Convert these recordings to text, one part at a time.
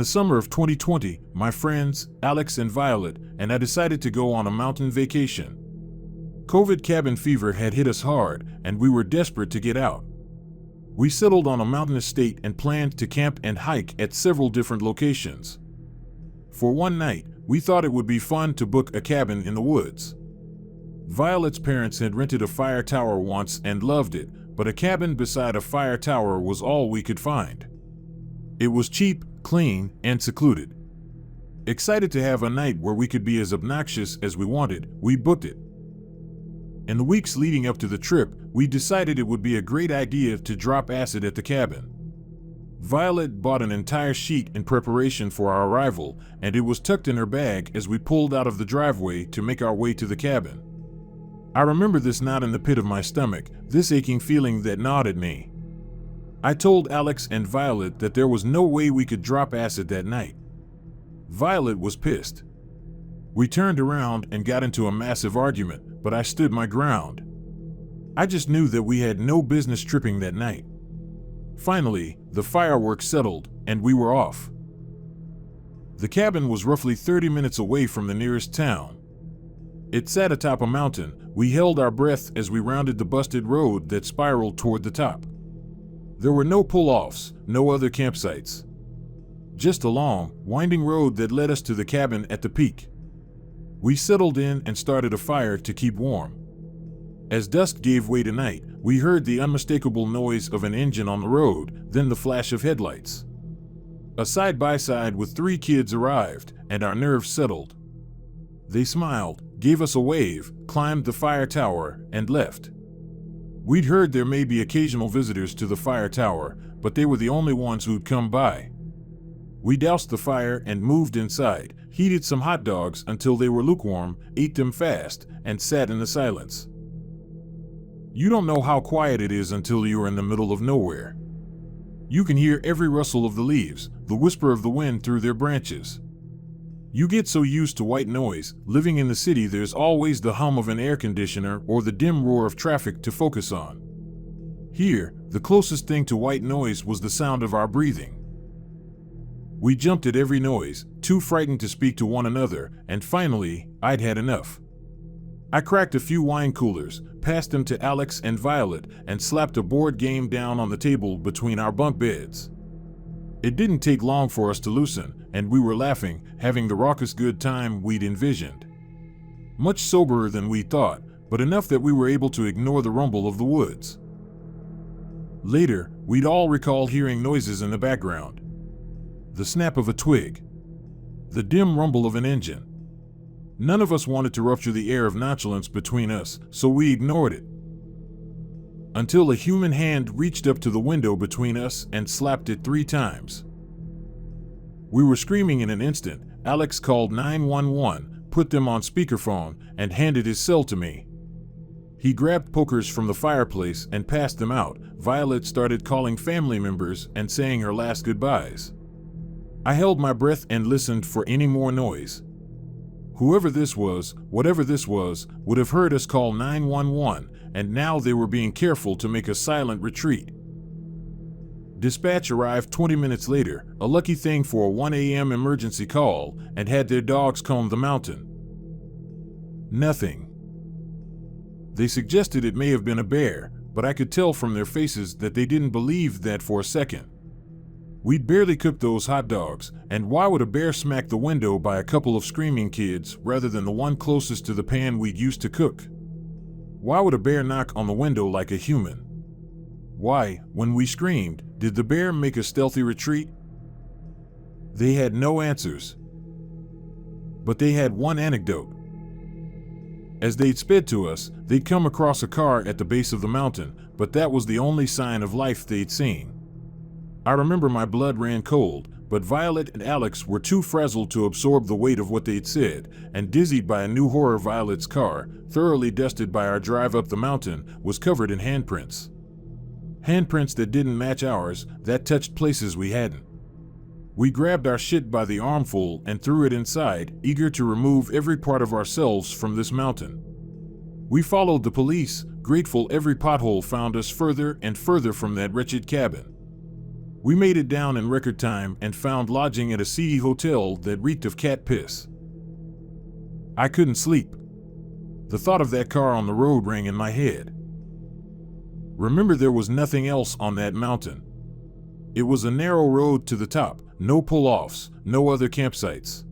the summer of 2020, my friends, Alex and Violet, and I decided to go on a mountain vacation. COVID cabin fever had hit us hard, and we were desperate to get out. We settled on a mountain estate and planned to camp and hike at several different locations. For one night, we thought it would be fun to book a cabin in the woods. Violet's parents had rented a fire tower once and loved it, but a cabin beside a fire tower was all we could find. It was cheap, clean, and secluded. Excited to have a night where we could be as obnoxious as we wanted, we booked it. In the weeks leading up to the trip, we decided it would be a great idea to drop acid at the cabin. Violet bought an entire sheet in preparation for our arrival, and it was tucked in her bag as we pulled out of the driveway to make our way to the cabin. I remember this knot in the pit of my stomach, this aching feeling that gnawed at me. I told Alex and Violet that there was no way we could drop acid that night. Violet was pissed. We turned around and got into a massive argument, but I stood my ground. I just knew that we had no business tripping that night. Finally, the fireworks settled, and we were off. The cabin was roughly 30 minutes away from the nearest town. It sat atop a mountain. We held our breath as we rounded the busted road that spiraled toward the top. There were no pull-offs, no other campsites. Just a long, winding road that led us to the cabin at the peak. We settled in and started a fire to keep warm. As dusk gave way to night, we heard the unmistakable noise of an engine on the road, then the flash of headlights. A side-by-side with 3 kids arrived, and our nerves settled. They smiled, gave us a wave, climbed the fire tower, and left. We'd heard there may be occasional visitors to the fire tower, but they were the only ones who'd come by. We doused the fire and moved inside, heated some hot dogs until they were lukewarm, ate them fast, and sat in the silence. You don't know how quiet it is until you're in the middle of nowhere. You can hear every rustle of the leaves, the whisper of the wind through their branches. You get so used to white noise. Living in the city, there's always the hum of an air conditioner or the dim roar of traffic to focus on. Here, the closest thing to white noise was the sound of our breathing. We jumped at every noise, too frightened to speak to one another, and finally, I'd had enough. I cracked a few wine coolers, passed them to Alex and Violet, and slapped a board game down on the table between our bunk beds. It didn't take long for us to loosen, and we were laughing, having the raucous good time we'd envisioned. Much soberer than we thought, but enough that we were able to ignore the rumble of the woods. Later, we'd all recall hearing noises in the background. The snap of a twig. The dim rumble of an engine. None of us wanted to rupture the air of nonchalance between us, so we ignored it. Until a human hand reached up to the window between us and slapped it 3 times. We were screaming in an instant. Alex called 911, put them on speakerphone, and handed his cell to me. He grabbed pokers from the fireplace and passed them out. Violet started calling family members and saying her last goodbyes. I held my breath and listened for any more noise. Whoever this was, whatever this was, would have heard us call 911, and now they were being careful to make a silent retreat. Dispatch arrived 20 minutes later, a lucky thing for a 1 a.m. emergency call, and had their dogs comb the mountain. Nothing. They suggested it may have been a bear, but I could tell from their faces that they didn't believe that for a second. We'd barely cooked those hot dogs, and why would a bear smack the window by a couple of screaming kids rather than the one closest to the pan we'd used to cook? Why would a bear knock on the window like a human? Why, when we screamed, did the bear make a stealthy retreat? They had no answers. But they had one anecdote. As they'd sped to us, they'd come across a car at the base of the mountain, but that was the only sign of life they'd seen. I remember my blood ran cold, but Violet and Alex were too frazzled to absorb the weight of what they'd said, and dizzied by a new horror. Violet's car, thoroughly dusted by our drive up the mountain, was covered in handprints. Handprints that didn't match ours, that touched places we hadn't. We grabbed our shit by the armful and threw it inside, eager to remove every part of ourselves from this mountain. We followed the police, grateful every pothole found us further and further from that wretched cabin. We made it down in record time and found lodging at a seedy hotel that reeked of cat piss. I couldn't sleep. The thought of that car on the road rang in my head. Remember, there was nothing else on that mountain. It was a narrow road to the top, no pull-offs, no other campsites.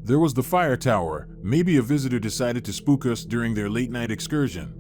There was the fire tower. Maybe a visitor decided to spook us during their late-night excursion.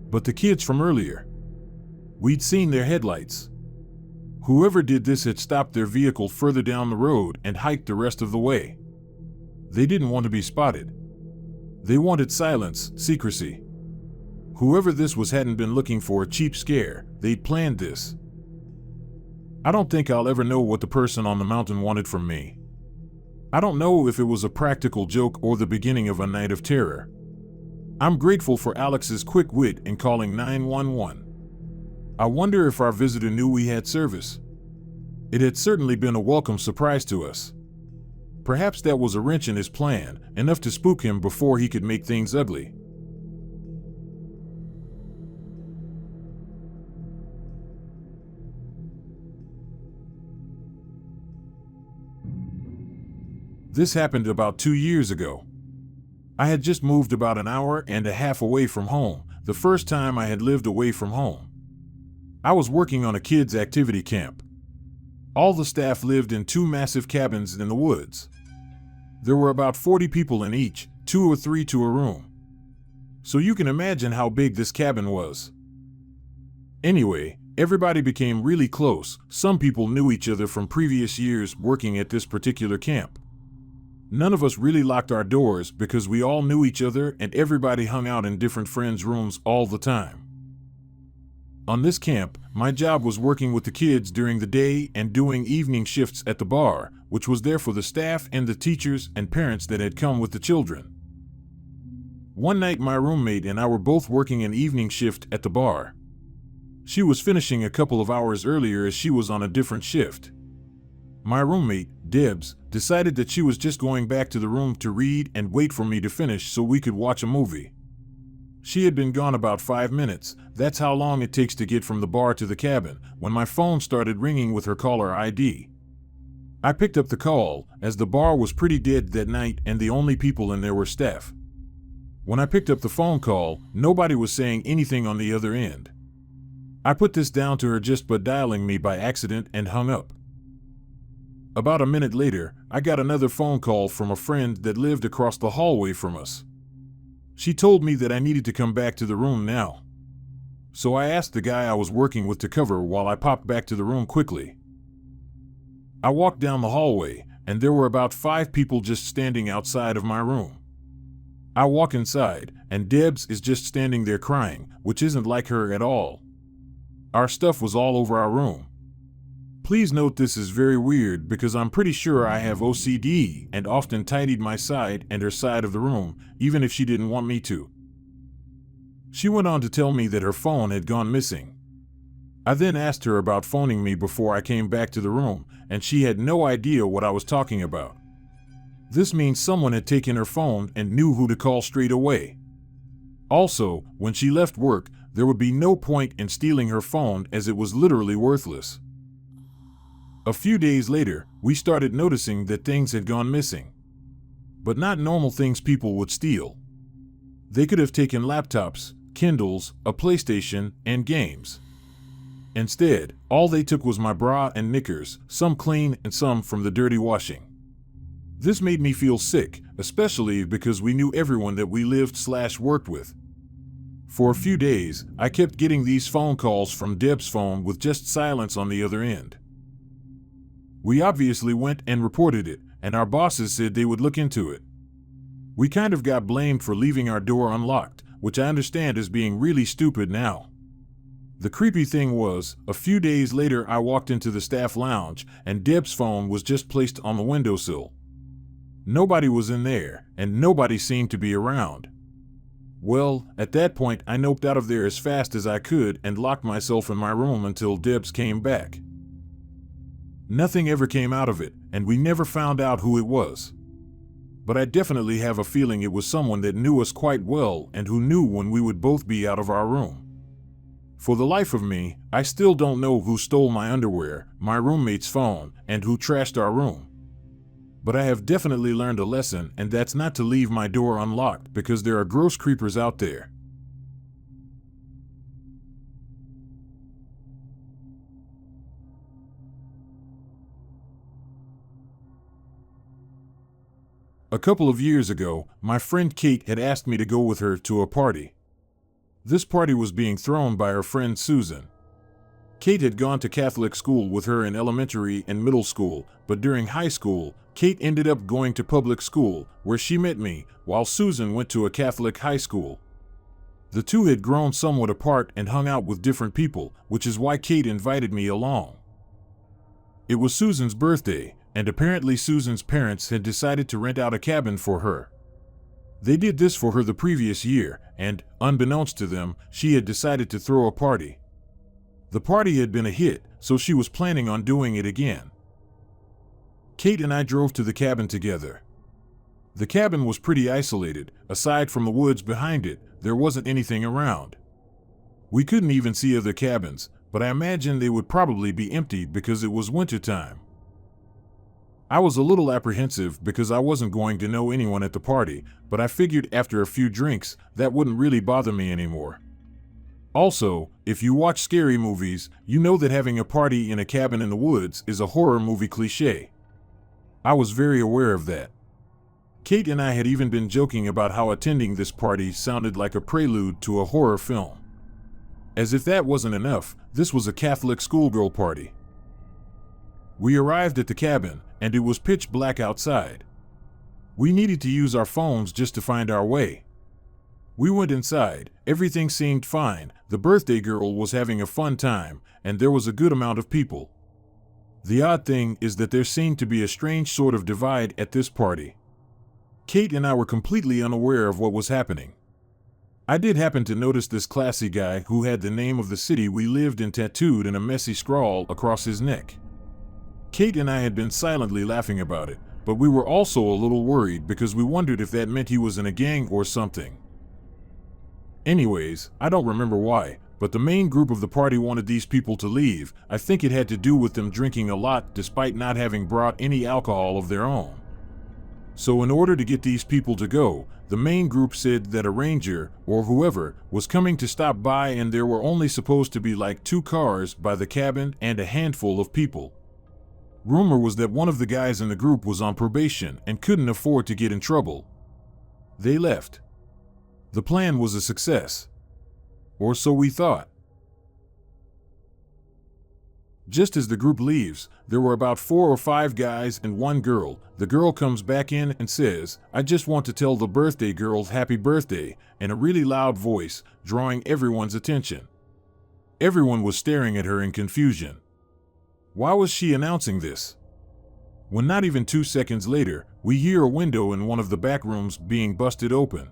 But the kids from earlier, we'd seen their headlights. Whoever did this had stopped their vehicle further down the road and hiked the rest of the way. They didn't want to be spotted. They wanted silence, secrecy. Whoever this was hadn't been looking for a cheap scare. They'd planned this. I don't think I'll ever know what the person on the mountain wanted from me. I don't know if it was a practical joke or the beginning of a night of terror. I'm grateful for Alex's quick wit in calling 911. I wonder if our visitor knew we had service. It had certainly been a welcome surprise to us. Perhaps that was a wrench in his plan, enough to spook him before he could make things ugly. This happened about 2 years ago. I had just moved about an hour and a half away from home, the first time I had lived away from home. I was working on a kids' activity camp. All the staff lived in 2 massive cabins in the woods. There were about 40 people in each, 2 or 3 to a room. So you can imagine how big this cabin was. Anyway, everybody became really close. Some people knew each other from previous years working at this particular camp. None of us really locked our doors because we all knew each other and everybody hung out in different friends' rooms all the time. On this camp, my job was working with the kids during the day and doing evening shifts at the bar, which was there for the staff and the teachers and parents that had come with the children. One night, my roommate and I were both working an evening shift at the bar. She was finishing a couple of hours earlier as she was on a different shift. My roommate, Debs, decided that she was just going back to the room to read and wait for me to finish so we could watch a movie. She had been gone about 5 minutes. That's how long it takes to get from the bar to the cabin, when my phone started ringing with her caller ID. I picked up the call, as the bar was pretty dead that night and the only people in there were staff. When I picked up the phone call, nobody was saying anything on the other end. I put this down to her just but dialing me by accident and hung up. About a minute later, I got another phone call from a friend that lived across the hallway from us. She told me that I needed to come back to the room now. So I asked the guy I was working with to cover while I popped back to the room quickly. I walked down the hallway, and there were about 5 people just standing outside of my room. I walk inside, and Debs is just standing there crying, which isn't like her at all. Our stuff was all over our room. Please note this is very weird because I'm pretty sure I have OCD and often tidied my side and her side of the room, even if she didn't want me to. She went on to tell me that her phone had gone missing. I then asked her about phoning me before I came back to the room, and she had no idea what I was talking about. This means someone had taken her phone and knew who to call straight away. Also, when she left work, there would be no point in stealing her phone as it was literally worthless. A few days later, we started noticing that things had gone missing. But not normal things people would steal. They could have taken laptops, Kindles, a PlayStation, and games. Instead, all they took was my bra and knickers, some clean and some from the dirty washing. This made me feel sick, especially because we knew everyone that we lived/worked with. For a few days, I kept getting these phone calls from Deb's phone with just silence on the other end. We obviously went and reported it, and our bosses said they would look into it. We kind of got blamed for leaving our door unlocked, which I understand as being really stupid now. The creepy thing was, a few days later I walked into the staff lounge, and Deb's phone was just placed on the windowsill. Nobody was in there, and nobody seemed to be around. Well, at that point I noped out of there as fast as I could and locked myself in my room until Deb's came back. Nothing ever came out of it, and we never found out who it was. But I definitely have a feeling it was someone that knew us quite well and who knew when we would both be out of our room. For the life of me, I still don't know who stole my underwear, my roommate's phone, and who trashed our room. But I have definitely learned a lesson, and that's not to leave my door unlocked because there are gross creepers out there. A couple of years ago, my friend Kate had asked me to go with her to a party. This party was being thrown by her friend Susan. Kate had gone to Catholic school with her in elementary and middle school, but during high school, Kate ended up going to public school, where she met me, while Susan went to a Catholic high school. The two had grown somewhat apart and hung out with different people, which is why Kate invited me along. It was Susan's birthday, and apparently Susan's parents had decided to rent out a cabin for her. They did this for her the previous year, and, unbeknownst to them, she had decided to throw a party. The party had been a hit, so she was planning on doing it again. Kate and I drove to the cabin together. The cabin was pretty isolated. Aside from the woods behind it, there wasn't anything around. We couldn't even see other cabins, but I imagined they would probably be empty because it was wintertime. I was a little apprehensive because I wasn't going to know anyone at the party, but I figured after a few drinks, that wouldn't really bother me anymore. Also, if you watch scary movies, you know that having a party in a cabin in the woods is a horror movie cliché. I was very aware of that. Kate and I had even been joking about how attending this party sounded like a prelude to a horror film. As if that wasn't enough, this was a Catholic schoolgirl party. We arrived at the cabin, and it was pitch black outside. We needed to use our phones just to find our way. We went inside, everything seemed fine, the birthday girl was having a fun time, and there was a good amount of people. The odd thing is that there seemed to be a strange sort of divide at this party. Kate and I were completely unaware of what was happening. I did happen to notice this classy guy who had the name of the city we lived in tattooed in a messy scrawl across his neck. Kate and I had been silently laughing about it, but we were also a little worried because we wondered if that meant he was in a gang or something. Anyways, I don't remember why, but the main group of the party wanted these people to leave. I think it had to do with them drinking a lot despite not having brought any alcohol of their own. So in order to get these people to go, the main group said that a ranger, or whoever, was coming to stop by, and there were only supposed to be like 2 cars by the cabin and a handful of people. Rumor was that one of the guys in the group was on probation and couldn't afford to get in trouble. They left. The plan was a success. Or so we thought. Just as the group leaves, there were about 4 or 5 guys and 1 girl. The girl comes back in and says, "I just want to tell the birthday girl happy birthday," in a really loud voice, drawing everyone's attention. Everyone was staring at her in confusion. Why was she announcing this? When not even 2 seconds later, we hear a window in one of the back rooms being busted open.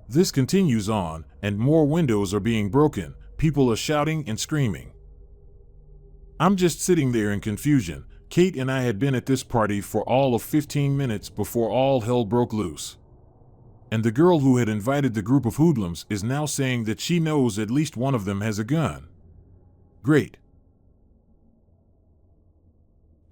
This continues on, and more windows are being broken. People are shouting and screaming. I'm just sitting there in confusion. Kate and I had been at this party for all of 15 minutes before all hell broke loose. And the girl who had invited the group of hoodlums is now saying that she knows at least one of them has a gun. Great.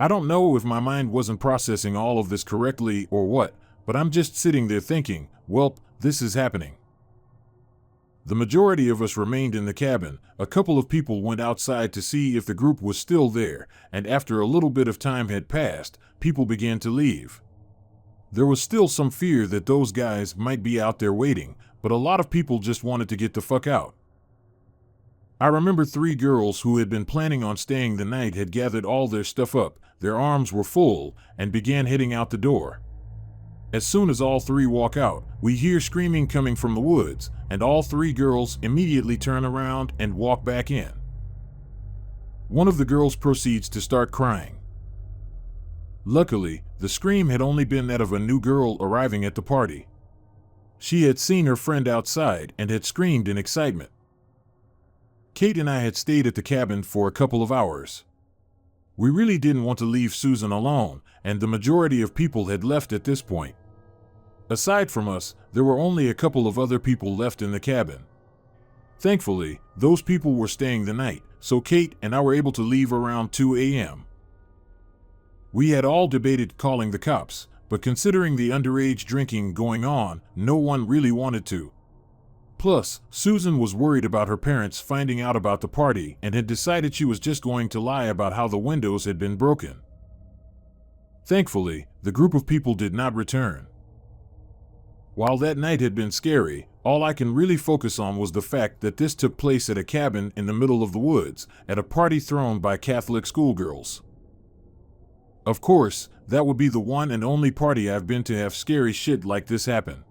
I don't know if my mind wasn't processing all of this correctly or what, but I'm just sitting there thinking, welp, this is happening. The majority of us remained in the cabin. A couple of people went outside to see if the group was still there, and after a little bit of time had passed, people began to leave. There was still some fear that those guys might be out there waiting, but a lot of people just wanted to get the fuck out. I remember 3 girls who had been planning on staying the night had gathered all their stuff up, their arms were full, and began heading out the door. As soon as all 3 walk out, we hear screaming coming from the woods, and all 3 girls immediately turn around and walk back in. One of the girls proceeds to start crying. Luckily, the scream had only been that of a new girl arriving at the party. She had seen her friend outside and had screamed in excitement. Kate and I had stayed at the cabin for a couple of hours. We really didn't want to leave Susan alone, and the majority of people had left at this point. Aside from us, there were only a couple of other people left in the cabin. Thankfully, those people were staying the night, so Kate and I were able to leave around 2 a.m. We had all debated calling the cops, but considering the underage drinking going on, no one really wanted to. Plus, Susan was worried about her parents finding out about the party and had decided she was just going to lie about how the windows had been broken. Thankfully, the group of people did not return. While that night had been scary, all I can really focus on was the fact that this took place at a cabin in the middle of the woods, at a party thrown by Catholic schoolgirls. Of course, that would be the one and only party I've been to have scary shit like this happen.